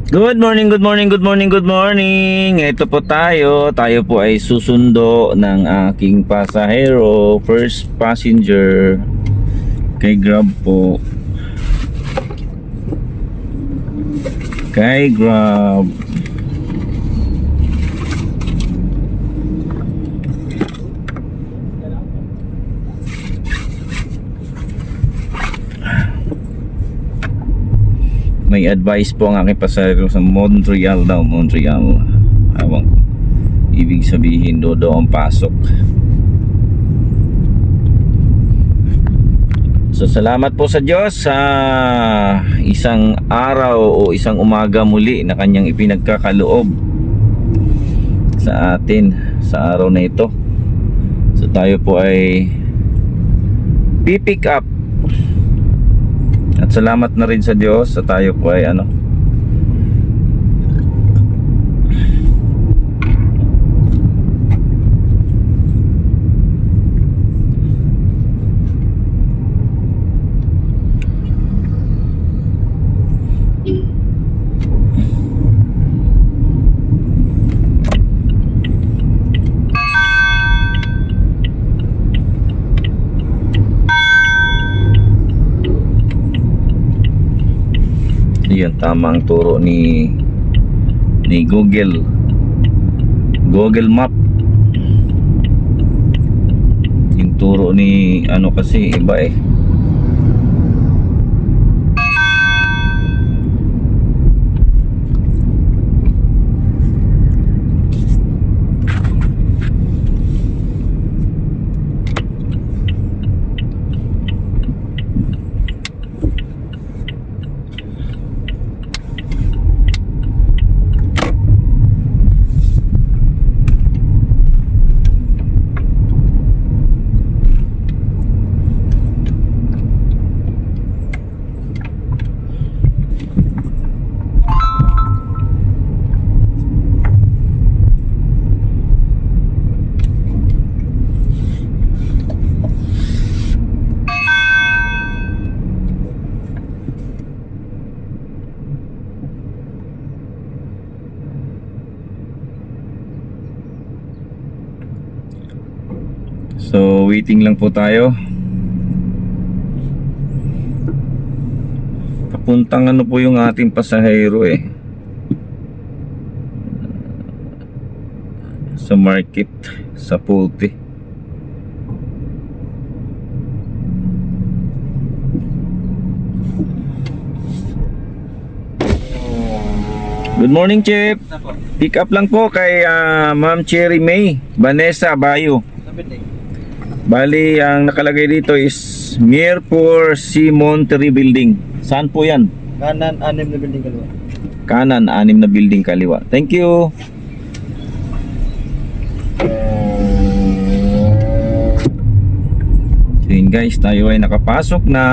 Good morning, good morning, good morning, good morning. Ito po tayo. Tayo po ay susundo ng aking pasahero, first passenger kay Grab po. Kay Grab. May advice po ang aking pasahero sa Montreal daw, Montreal. Awang ibig sabihin doon ang pasok. So salamat po sa Diyos sa isang araw o isang umaga muli na kanyang ipinagkakaloob sa atin sa araw na ito. So tayo po ay pipick up. At salamat na rin sa Diyos sa tayo po ay yun, tama ang turo ni Google Map. Yung turo ni kasi iba eh. So waiting lang po tayo. Papuntang po yung ating pasahero eh, sa market sa Pulte. Good morning, Chip. Pick up lang po kay Ma'am Cherry May Vanessa Bayo. Bali, ang nakalagay dito is Mirpur C. Monterey Building. Saan po yan? Kanan, 6 na building kaliwa. Kanan, 6 na building kaliwa. Thank you. So yun guys, tayo ay nakapasok na.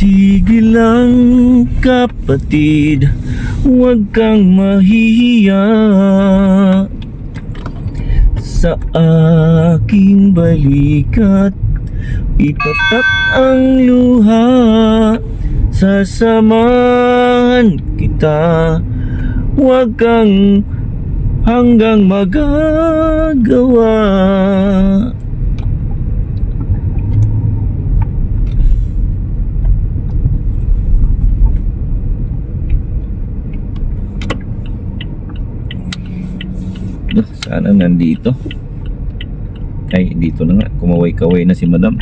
Sige lang kapatid, huwag kang mahihiya sa aking balikat. Itatak ang luha, sasamahan kita. Huwag kang hanggang magagawa. Sana nandito. Ay, dito na nga. Kumaway-kaway na si Madam.